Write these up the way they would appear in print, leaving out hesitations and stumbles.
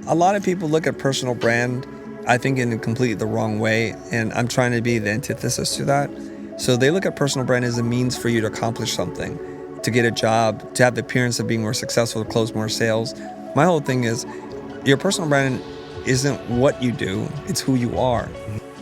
A lot of people look at personal brand, I think, in completely the wrong way, and I'm trying to be the antithesis to that. So they look at personal brand as a means for you to accomplish something, to get a job, to have the appearance of being more successful, to close more sales. My whole thing is your personal brand isn't what you do, it's who you are.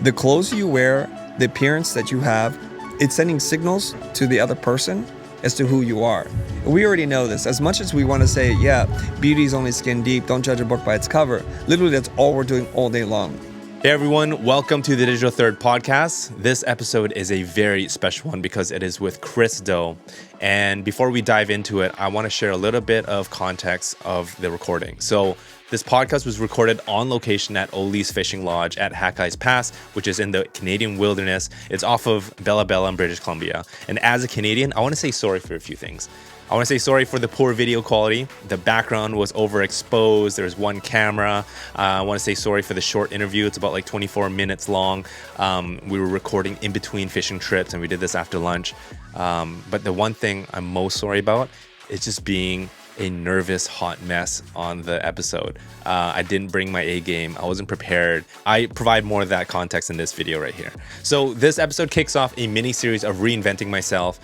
The clothes you wear, the appearance that you have, it's sending signals to the other person as to who you are. We already know this. As much as we want to say, yeah, beauty is only skin deep, don't judge a book by its cover, literally that's all we're doing all day long. Hey everyone, welcome to the Digital Third Podcast. This episode is a very special one because it is with Chris Do. And before we dive into it, I want to share a little bit of context of the recording. So this podcast was recorded on location at Ole's Fishing Lodge at Hackeyes Pass, which is in the Canadian wilderness. It's off of Bella Bella in British Columbia. And as a Canadian, I want to say sorry for a few things. I want to say sorry for the poor video quality. The background was overexposed. There was one camera. I want to say sorry for the short interview. It's about like 24 minutes long. We were recording in between fishing trips and we did this after lunch. But the one thing I'm most sorry about is just being a nervous, hot mess on the episode. I didn't bring my A game. I wasn't prepared. I provide more of that context in this video right here. So this episode kicks off a mini series of reinventing myself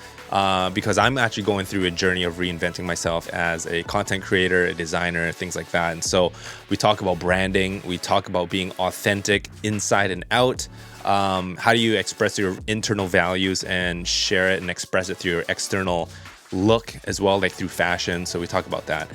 because I'm actually going through a journey of reinventing myself as a content creator, a designer, things like that. And so we talk about branding. We talk about being authentic inside and out. How do you express your internal values and share it and express it through your external look as well, like through fashion. So we talk about that.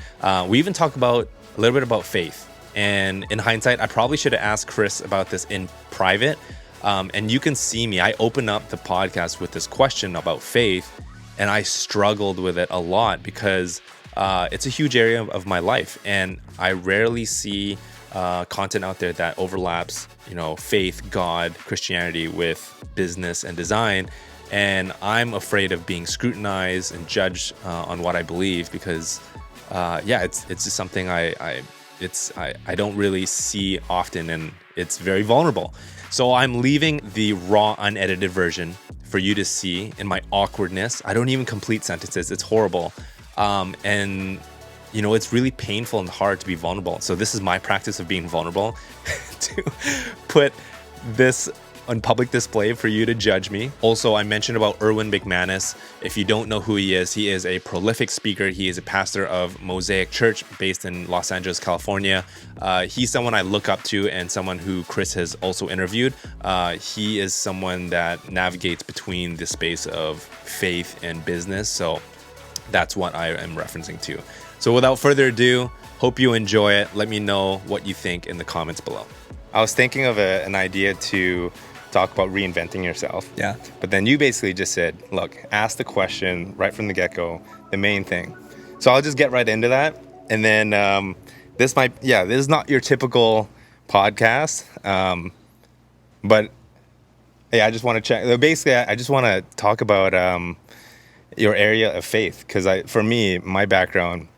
We even talk about a little bit about faith. And in hindsight, I probably should have asked Chris about this in private. And you can see me. I opened up the podcast with this question about faith, and I struggled with it a lot because it's a huge area of my life. And I rarely see content out there that overlaps, faith, God, Christianity with business and design. And I'm afraid of being scrutinized and judged on what I believe because, it's just something I don't really see often, and it's very vulnerable. So I'm leaving the raw, unedited version for you to see in my awkwardness. I don't even complete sentences. It's horrible. And it's really painful and hard to be vulnerable. So this is my practice of being vulnerable to put this on public display for you to judge me. Also, I mentioned about Erwin McManus. If you don't know who he is a prolific speaker. He is a pastor of Mosaic Church based in Los Angeles, California. He's someone I look up to and someone who Chris has also interviewed. He is someone that navigates between the space of faith and business. So that's what I am referencing to. So without further ado, hope you enjoy it. Let me know what you think in the comments below. I was thinking of an idea to talk about reinventing yourself. Yeah. But then you basically just said, look, ask the question right from the get-go, the main thing. So I'll just get right into that. And then this is not your typical podcast. But yeah, I just want to check. Basically, I just want to talk about your area of faith. Because for me, my background,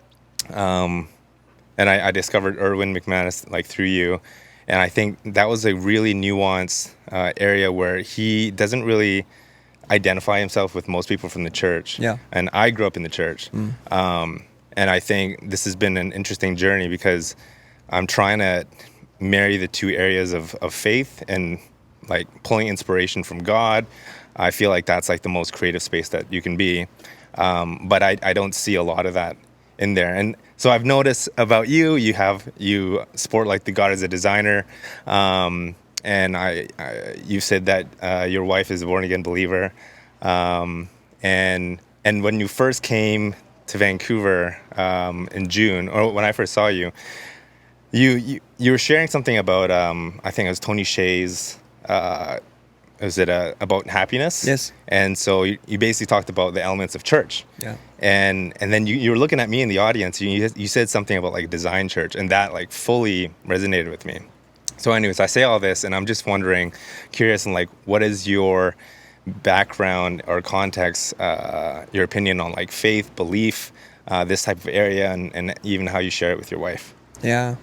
and I discovered Erwin McManus through you. And I think that was a really nuanced area where he doesn't really identify himself with most people from the church. Yeah. And I grew up in the church. And I think this has been an interesting journey because I'm trying to marry the two areas of faith and pulling inspiration from God. I feel like that's the most creative space that you can be. But I don't see a lot of that in there. And so I've noticed about you sport the God as a designer. And you said that your wife is a born again believer. And when you first came to Vancouver in June, or when I first saw you, you were sharing something about I think it was Tony Hsieh's about happiness? Yes. And so you basically talked about the elements of church. Yeah. And then you were looking at me in the audience. You said something about design church, and that fully resonated with me. So anyways, I say all this, and I'm just curious, what is your background or context, your opinion on faith, belief, this type of area, and even how you share it with your wife? Yeah.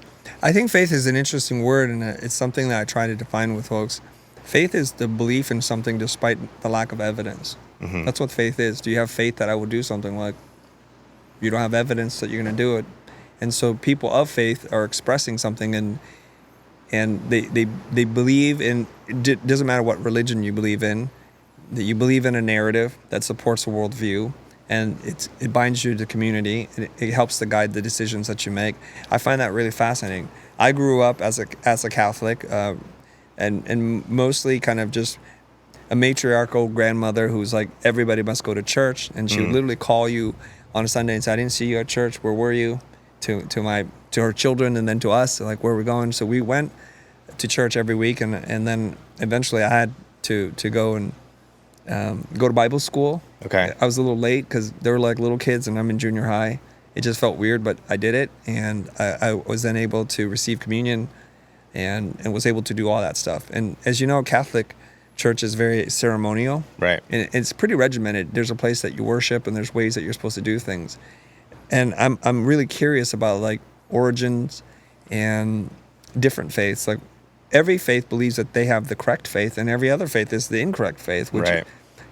I think faith is an interesting word, and it's something that I try to define with folks. Faith is the belief in something despite the lack of evidence. Mm-hmm. That's what faith is. Do you have faith that I will do something? You don't have evidence that you're going to do it. And so people of faith are expressing something, and they believe in, it doesn't matter what religion you believe in, that you believe in a narrative that supports a worldview, and it binds you to community, and it helps to guide the decisions that you make. I find that really fascinating. I grew up as a Catholic, and mostly kind of just a matriarchal grandmother who's like, everybody must go to church, and she would literally call you on a Sunday and say, I didn't see you at church, where were you? To her children, and then to us, like, where are we going? So we went to church every week, and then eventually I had to go and go to Bible school. Okay. I was a little late because they were like little kids and I'm in junior high. It just felt weird, but I did it, and I was then able to receive communion and was able to do all that stuff. And as you know, Catholic church is very ceremonial. Right. And it's pretty regimented. There's a place that you worship, and there's ways that you're supposed to do things. And I'm really curious about like origins and different faiths. Like, every faith believes that they have the correct faith, and every other faith is the incorrect faith, which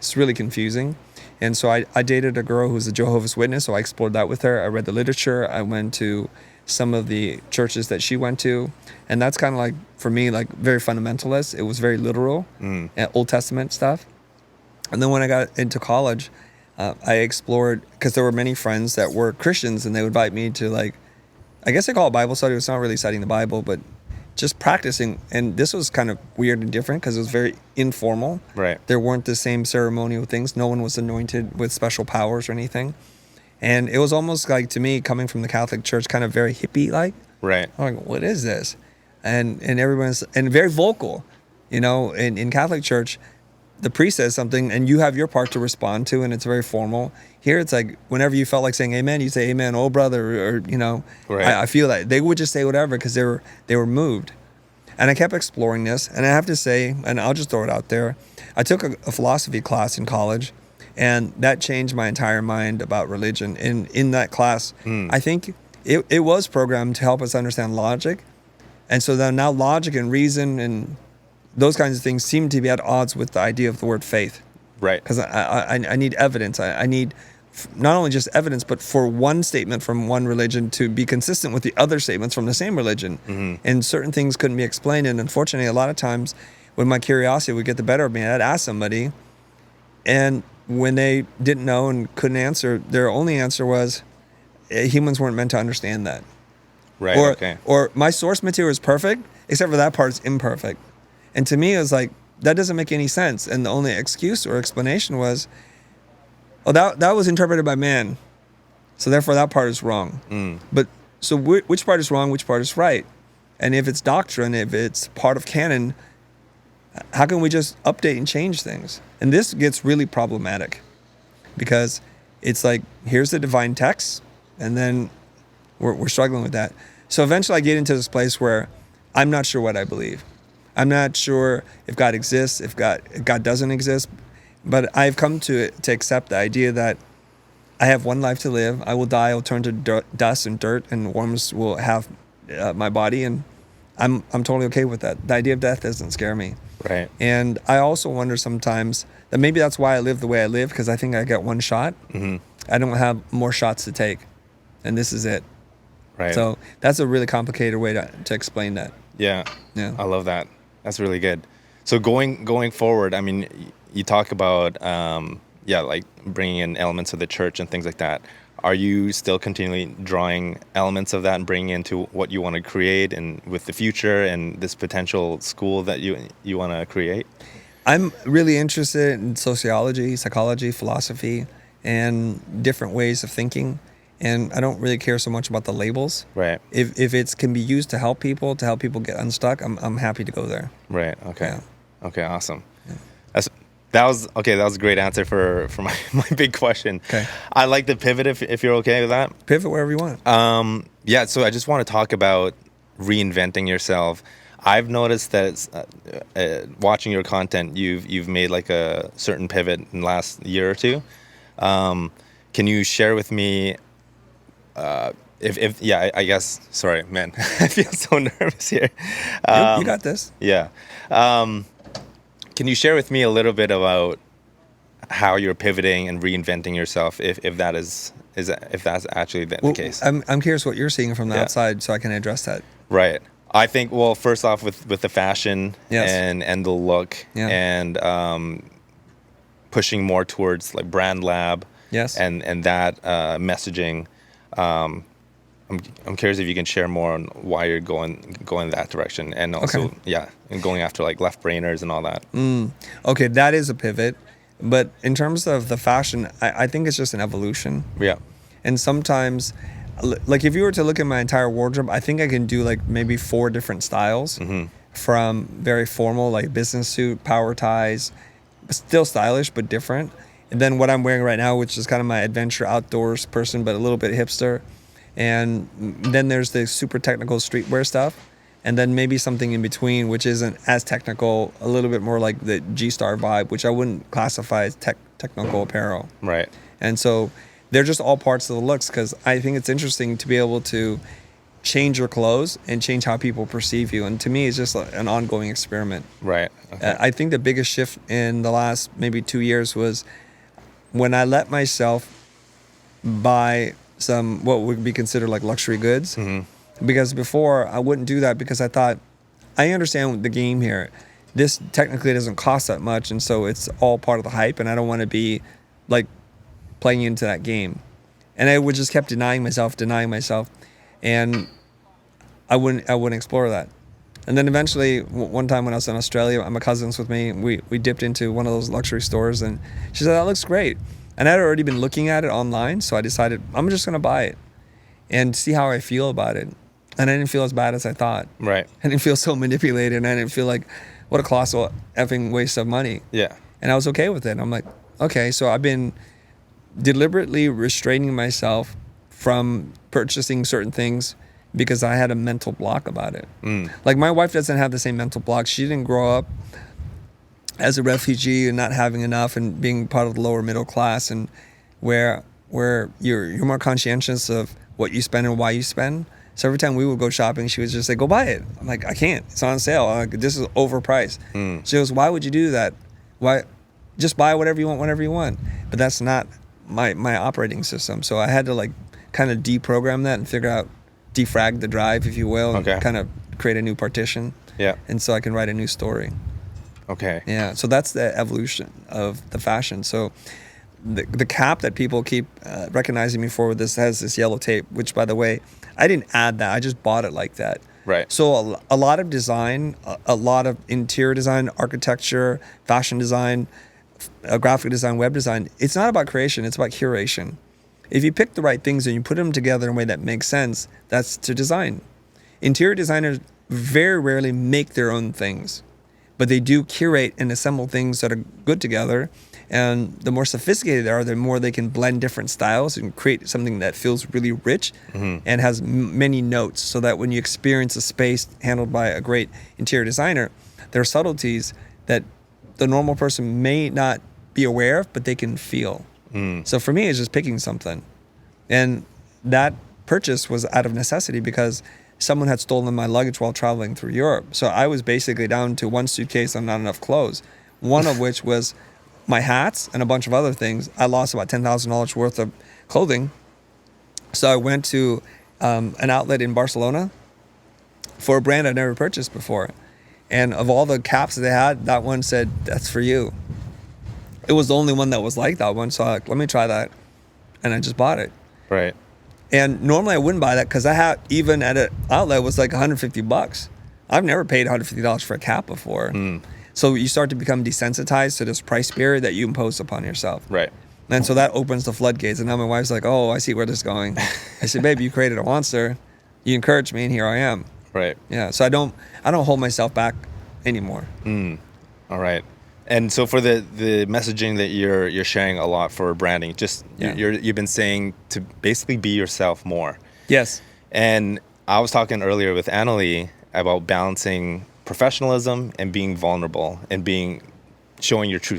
is really confusing. And so I dated a girl who's a Jehovah's Witness, so I explored that with her. I read the literature. I went to some of the churches that she went to, and that's kind of like, for me, like very fundamentalist. It was very literal, Old Testament stuff. And then when I got into college, I explored, because there were many friends that were Christians, and they would invite me to, like, I guess they call it Bible study. It's not really studying the Bible, but just practicing. And this was kind of weird and different because it was very informal. Right. There weren't the same ceremonial things. No one was anointed with special powers or anything. And it was almost like, to me, coming from the Catholic Church, kind of very hippie-like. Right. I'm like, what is this? And everyone's, and very vocal. You know, in Catholic Church, the priest says something and you have your part to respond to, and it's very formal. Here it's like, whenever you felt like saying amen, you say amen, oh brother, or you know. Right. I feel that they would just say whatever because they were moved. And I kept exploring this, and I have to say, and I'll just throw it out there, I took a philosophy class in college, and that changed my entire mind about religion. In that class, I think it was programmed to help us understand logic. And so then now logic and reason and those kinds of things seem to be at odds with the idea of the word faith. Right. Because I need evidence. I need not only just evidence, but for one statement from one religion to be consistent with the other statements from the same religion. And certain things couldn't be explained. And unfortunately, a lot of times when my curiosity would get the better of me, I'd ask somebody, and when they didn't know and couldn't answer, their only answer was, humans weren't meant to understand that. Right. Or my source material is perfect, except for that part is imperfect. And to me, it was like, that doesn't make any sense. And the only excuse or explanation was, oh, that was interpreted by man, so therefore that part is wrong. But so which part is wrong, which part is right? And if it's doctrine, if it's part of canon, how can we just update and change things? And this gets really problematic because it's like, here's the divine text, and then we're struggling with that. So eventually I get into this place where I'm not sure what I believe. I'm not sure if God exists, if God doesn't exist, but I've come to accept the idea that I have one life to live. I will die. I'll turn to dust and dirt, and worms will have my body, and I'm totally okay with that. The idea of death doesn't scare me. Right. And I also wonder sometimes that maybe that's why I live the way I live, because I think I get one shot. I don't have more shots to take, and this is it. Right. So that's a really complicated way to explain that. Yeah. Yeah. I love that. That's really good. So going forward, I mean, you talk about, like bringing in elements of the church and things like that. Are you still continually drawing elements of that and bringing into what you want to create and with the future and this potential school that you want to create? I'm really interested in sociology, psychology, philosophy, and different ways of thinking. And I don't really care so much about the labels. Right. If it can be used to help people get unstuck, I'm happy to go there. Right. Okay. Yeah. Okay. Awesome. Yeah. That was a great answer for my big question. Okay. I'd like to pivot if you're okay with that. Pivot wherever you want. So I just want to talk about reinventing yourself. I've noticed that watching your content, you've made like a certain pivot in the last year or two. Can you share with me? I guess. Sorry, man. I feel so nervous here. You got this. Yeah. Can you share with me a little bit about how you're pivoting and reinventing yourself, if that's actually the case. I'm curious what you're seeing from the Yeah. outside, so I can address that. Right. I think, well, first off, with the fashion Yes. and the look, Yeah. and pushing more towards like brand lab, Yes. and that messaging. I'm curious if you can share more on why you're going that direction, and also Okay. and going after like left brainers and all that. Okay, that is a pivot. But in terms of the fashion, I think it's just an evolution. Yeah. And sometimes, like if you were to look at my entire wardrobe, I think I can do like maybe 4 different styles, from very formal, like business suit, power ties, still stylish, but different. And then what I'm wearing right now, which is kind of my adventure outdoors person, but a little bit hipster. And then there's the super technical streetwear stuff. And then maybe something in between, which isn't as technical, a little bit more like the G-Star vibe, which I wouldn't classify as technical apparel. Right. And so they're just all parts of the looks, because I think it's interesting to be able to change your clothes and change how people perceive you. And to me, it's just an ongoing experiment. Right. Okay. I think the biggest shift in the last maybe 2 years was when I let myself buy some what would be considered like luxury goods. Because before I wouldn't do that, because I thought, I understand the game here. This technically doesn't cost that much, and so it's all part of the hype, and I don't want to be like playing into that game. And I would just kept denying myself, and I wouldn't explore that. And then eventually, one time when I was in Australia, my cousin's with me, we dipped into one of those luxury stores, and she said, that looks great. And I'd already been looking at it online, so I decided I'm just going to buy it and see how I feel about it. And I didn't feel as bad as I thought. Right. I didn't feel so manipulated, and I didn't feel like, what a colossal effing waste of money. Yeah. And I was okay with it. I'm like, okay, so I've been deliberately restraining myself from purchasing certain things because I had a mental block about it. Like my wife doesn't have the same mental block. She didn't grow up as a refugee and not having enough and being part of the lower middle class, and where you're more conscientious of what you spend and why you spend. So every time we would go shopping, she would just say, go buy it. I'm like, I can't. It's on sale. I'm like, this is overpriced. She goes, why would you do that? Why? Just buy whatever you want, whenever you want. But that's not my operating system. So I had to like kind of deprogram that and figure out, defrag the drive, if you will, and kind of create a new partition. Yeah. And so I can write a new story. Okay. Yeah. So that's the evolution of the fashion. So the cap that people keep recognizing me for, this has this yellow tape, which, by the way, I didn't add that. I just bought it like that. Right. So a lot of design, a lot of interior design, architecture, fashion design, graphic design, web design, it's not about creation, it's about curation. If you pick the right things and you put them together in a way that makes sense, that's to design. Interior designers very rarely make their own things, but they do curate and assemble things that are good together. And the more sophisticated they are, the more they can blend different styles and create something that feels really rich and has many notes, so that when you experience a space handled by a great interior designer, there are subtleties that the normal person may not be aware of, but they can feel. So for me, it's just picking something. And that purchase was out of necessity because someone had stolen my luggage while traveling through Europe. So I was basically down to one suitcase and not enough clothes, one of which was my hats and a bunch of other things. I lost about $10,000 worth of clothing. So I went to an outlet in Barcelona for a brand I'd never purchased before. And of all the caps that they had, that one said, that's for you. It was the only one that was like that one. So I'm like, let me try that. And I just bought it. Right. And normally I wouldn't buy that because I had, even at an outlet, it was like $150. I've never paid $150 for a cap before. So you start to become desensitized to this price barrier that you impose upon yourself. Right. And so that opens the floodgates. And now my wife's like, oh, I see where this is going. I said, babe, you created a monster. You encouraged me, and here I am. Right. Yeah. So I don't hold myself back anymore. All right. And so for the messaging that you're sharing a lot for branding, just you've been saying to basically be yourself more. Yes. And I was talking earlier with Annalie about balancing professionalism and being vulnerable and showing your true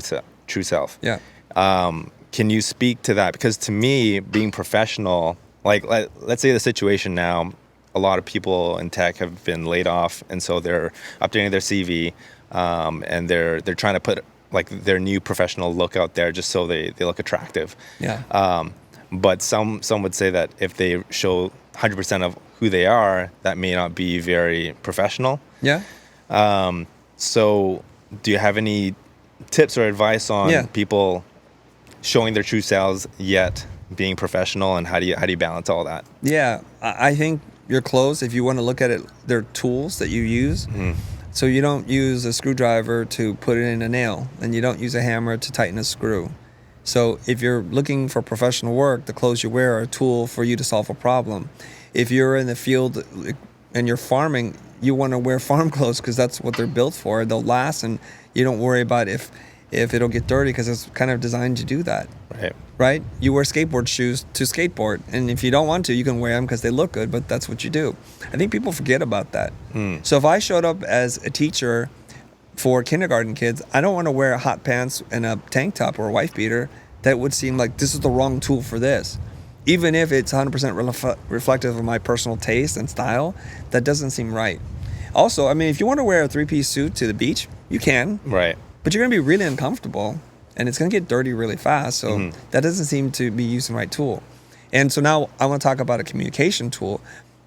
self. Yeah. Can you speak to that? Because to me, being professional, like let's say the situation now, a lot of people in tech have been laid off, and so they're updating their CV, and they're trying to put like their new professional look out there just so they look attractive. Yeah. But some would say that if they show 100% of who they are, that may not be very professional. Yeah. So do you have any tips or advice on people showing their true selves yet being professional, and how do you balance all that? Yeah. I think your clothes, if you want to look at it, they're tools that you use. So you don't use a screwdriver to put it in a nail, and you don't use a hammer to tighten a screw. So if you're looking for professional work, the clothes you wear are a tool for you to solve a problem. If you're in the field and you're farming, you want to wear farm clothes because that's what they're built for. They'll last, and you don't worry about if it'll get dirty because it's kind of designed to do that. Right? You wear skateboard shoes to skateboard, and if you don't want to, you can wear them because they look good, but that's what you do. I think people forget about that. So if I showed up as a teacher for kindergarten kids, I don't want to wear hot pants and a tank top or a wife beater. That would seem like this is the wrong tool for this. Even if it's 100% reflective of my personal taste and style, that doesn't seem right. Also, I mean, if you want to wear a 3-piece suit to the beach, you can. Right. But you're going to be really uncomfortable, and it's going to get dirty really fast. So that doesn't seem to be using the right tool. And so now I want to talk about a communication tool.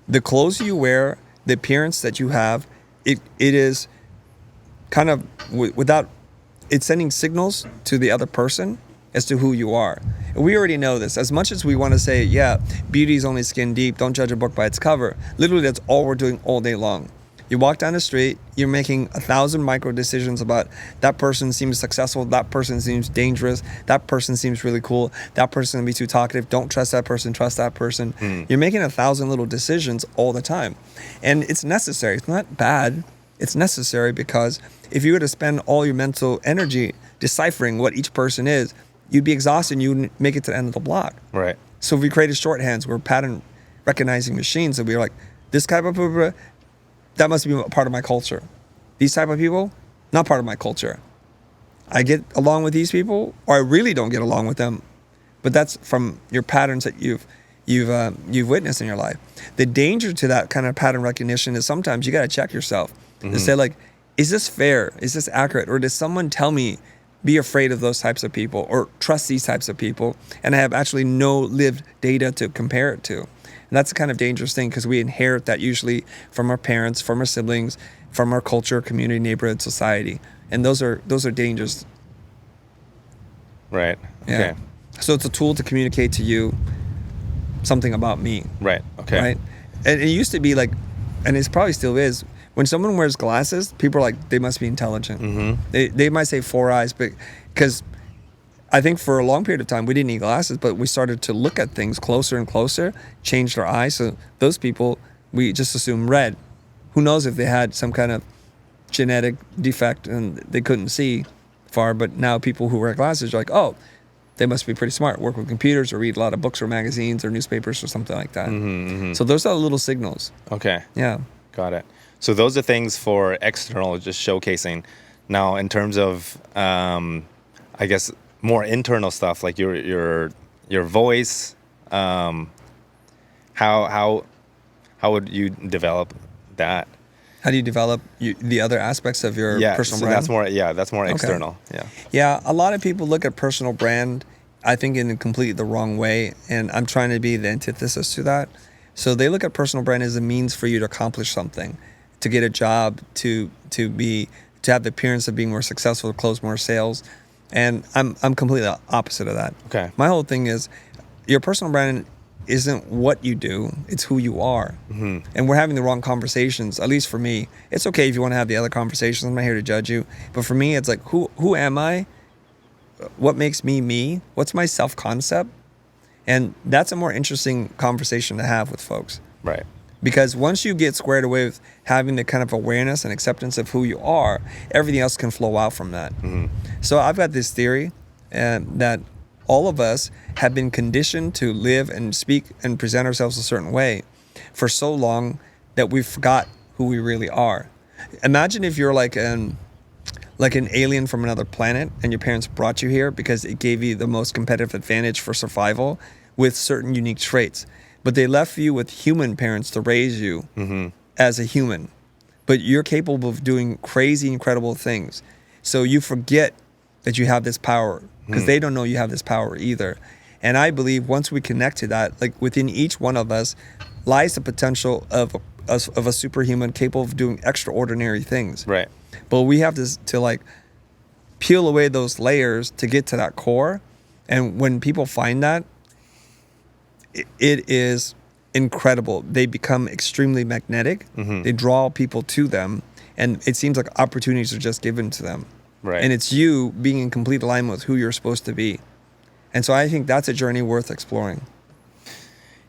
The clothes you wear, the appearance that you have, it is kind of it's sending signals to the other person as to who you are. And we already know this. As much as we want to say, yeah, beauty is only skin deep, don't judge a book by its cover. Literally, that's all we're doing all day long. You walk down the street, you're making 1,000 micro decisions about that person seems successful, that person seems dangerous, that person seems really cool, that person can be too talkative, don't trust that person, trust that person. You're making 1,000 little decisions all the time. And it's necessary. It's not bad. It's necessary because if you were to spend all your mental energy deciphering what each person is, you'd be exhausted and you wouldn't make it to the end of the block. Right. So if we created shorthands, we're pattern recognizing machines, and we're like, this type of people, that must be a part of my culture. These type of people, not part of my culture. I get along with these people, or I really don't get along with them. But that's from your patterns that you've witnessed in your life. The danger to that kind of pattern recognition is sometimes you got to check yourself and say, like, is this fair? Is this accurate? Or does someone tell me be afraid of those types of people or trust these types of people, and I have actually no lived data to compare it to? And that's a kind of dangerous thing because we inherit that usually from our parents, from our siblings, from our culture, community, neighborhood, society. And those are dangerous. Right. Yeah. Okay. So it's a tool to communicate to you something about me. Right. Okay. Right? And it used to be like, and it probably still is, when someone wears glasses, people are like, they must be intelligent. They might say 4 eyes, but because I think for a long period of time, we didn't need glasses, but we started to look at things closer and closer, changed our eyes. So those people, we just assume read. Who knows if they had some kind of genetic defect and they couldn't see far, but now people who wear glasses are like, oh, they must be pretty smart, work with computers or read a lot of books or magazines or newspapers or something like that. So those are little signals. Okay. Yeah. Got it. So those are things for external, just showcasing. Now, in terms of, I guess, more internal stuff like your voice, how would you develop that? How do you develop the other aspects of your personal so brand? That's more external. Yeah, a lot of people look at personal brand, I think, in completely the wrong way, and I'm trying to be the antithesis to that. So they look at personal brand as a means for you to accomplish something, to get a job, to have the appearance of being more successful, to close more sales. And I'm completely opposite of that. Okay. My whole thing is your personal brand isn't what you do, it's who you are. And we're having the wrong conversations, at least for me. It's okay if you want to have the other conversations, I'm not here to judge you. But for me, it's like, who am I? What makes me me? What's my self-concept? And that's a more interesting conversation to have with folks. Right. Because once you get squared away with having the kind of awareness and acceptance of who you are, everything else can flow out from that. So I've got this theory that all of us have been conditioned to live and speak and present ourselves a certain way for so long that we forgot who we really are. Imagine if you're like an alien from another planet and your parents brought you here because it gave you the most competitive advantage for survival with certain unique traits. But they left you with human parents to raise you as a human. But you're capable of doing crazy, incredible things. So you forget that you have this power, because they don't know you have this power either. And I believe once we connect to that, like within each one of us lies the potential of a superhuman capable of doing extraordinary things. Right. But we have to like peel away those layers to get to that core. And when people find that, it is incredible. They become extremely magnetic. They draw people to them. And it seems like opportunities are just given to them. Right. And it's you being in complete alignment with who you're supposed to be. And so I think that's a journey worth exploring.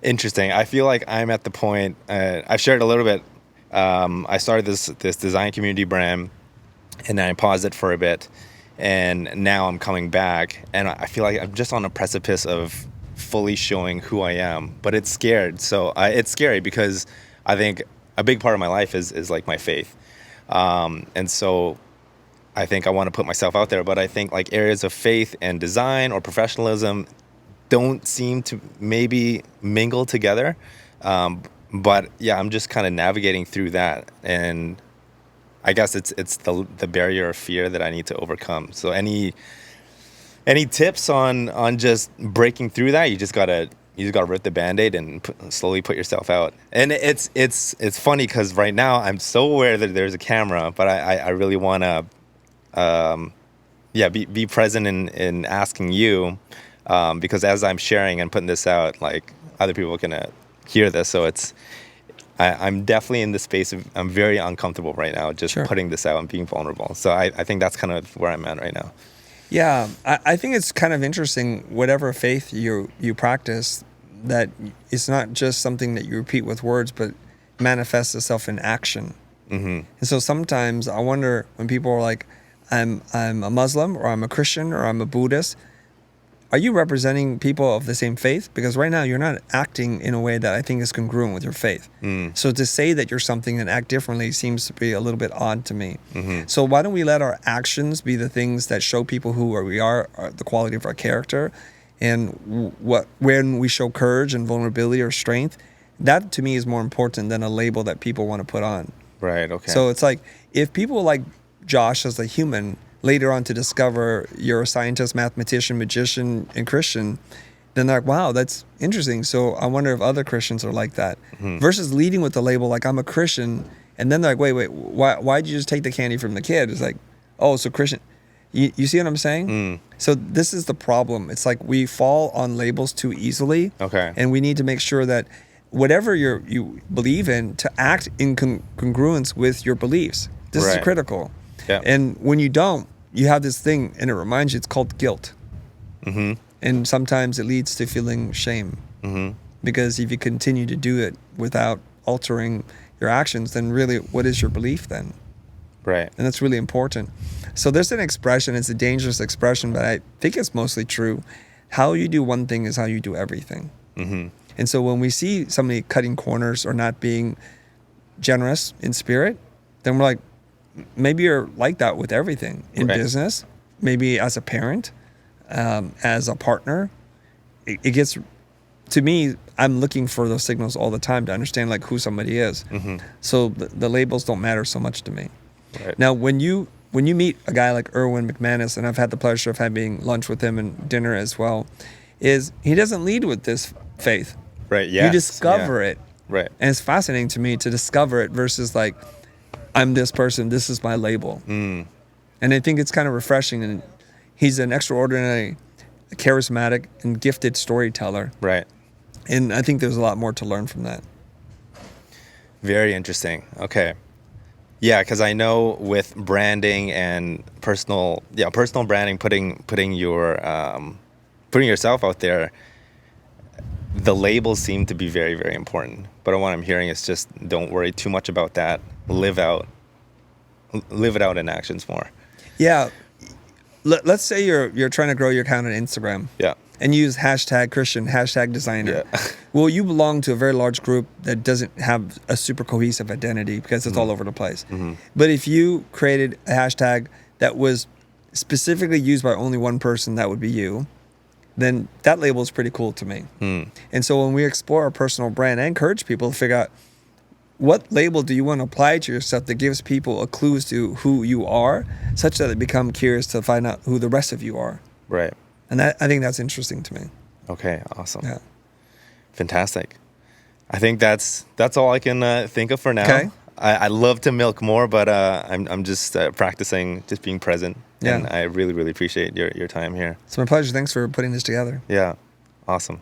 Interesting. I feel like I'm at the point, I've shared a little bit. I started this design community brand, and then I paused it for a bit, and now I'm coming back, and I feel like I'm just on a precipice of fully showing who I am, but it's scared. So it's scary because I think a big part of my life is like my faith. And so I think I want to put myself out there, but I think like areas of faith and design or professionalism don't seem to maybe mingle together. But yeah, I'm just kind of navigating through that. And I guess it's the barrier of fear that I need to overcome. So any tips on just breaking through that? You just gotta rip the Band-Aid and slowly put yourself out. And it's funny because right now I'm so aware that there's a camera, but I really want to be present in asking you, because as I'm sharing and putting this out, like other people can hear this. So I'm definitely in the space of, I'm very uncomfortable right now just putting this out and being vulnerable. So I think that's kind of where I'm at right now. Yeah, I think it's kind of interesting, whatever faith you practice, that it's not just something that you repeat with words, but manifests itself in action. And so sometimes I wonder when people are like, I'm a Muslim, or I'm a Christian, or I'm a Buddhist, are you representing people of the same faith? Because right now you're not acting in a way that I think is congruent with your faith. So to say that you're something and act differently seems to be a little bit odd to me. So why don't we let our actions be the things that show people who we are, the quality of our character, and when we show courage and vulnerability or strength, that to me is more important than a label that people want to put on. Right, okay. So it's like, if people like Josh as a human later on to discover you're a scientist, mathematician, magician, and Christian, then they're like, wow, that's interesting. So I wonder if other Christians are like that. Versus leading with the label like, I'm a Christian, and then they're like, wait, why'd you just take the candy from the kid? It's like, oh, so Christian. You see what I'm saying? So this is the problem. It's like we fall on labels too easily. Okay. And we need to make sure that whatever you believe in, to act in congruence with your beliefs. This is critical. Yeah. And when you don't, you have this thing, and it reminds you, it's called guilt. And sometimes it leads to feeling shame. Because if you continue to do it without altering your actions, then really, what is your belief then? Right. And that's really important. So there's an expression, it's a dangerous expression, but I think it's mostly true. How you do one thing is how you do everything. And so when we see somebody cutting corners or not being generous in spirit, then we're like, maybe you're like that with everything in business, maybe as a parent, as a partner. It gets, to me, I'm looking for those signals all the time to understand like who somebody is. So the labels don't matter so much to me. Now, when you meet a guy like Erwin McManus, and I've had the pleasure of having lunch with him and dinner as well, is he doesn't lead with this faith. Right, yeah. You discover it. Right. And it's fascinating to me to discover it versus like, I'm this person, this is my label. And I think it's kind of refreshing. And he's an extraordinary, charismatic, and gifted storyteller. Right. And I think there's a lot more to learn from that. Very interesting. Okay. Yeah, because I know with branding and personal branding, putting yourself out there, the labels seem to be very, very important. But what I'm hearing is just don't worry too much about that. Live it out in actions more. Yeah. Let's say you're trying to grow your account on Instagram. Yeah. And you use hashtag Christian, hashtag designer. Yeah. Well, you belong to a very large group that doesn't have a super cohesive identity because it's all over the place. But if you created a hashtag that was specifically used by only one person, that would be you, then that label is pretty cool to me. And so when we explore our personal brand, I encourage people to figure out what label do you want to apply to yourself that gives people a clue as to who you are, such that they become curious to find out who the rest of you are. Right. And I think that's interesting to me. Okay. Awesome. Yeah. Fantastic. I think that's all I can think of for now. Okay. I love to milk more, but I'm just practicing just being present. Yeah. And I really, really appreciate your time here. It's my pleasure. Thanks for putting this together. Yeah. Awesome.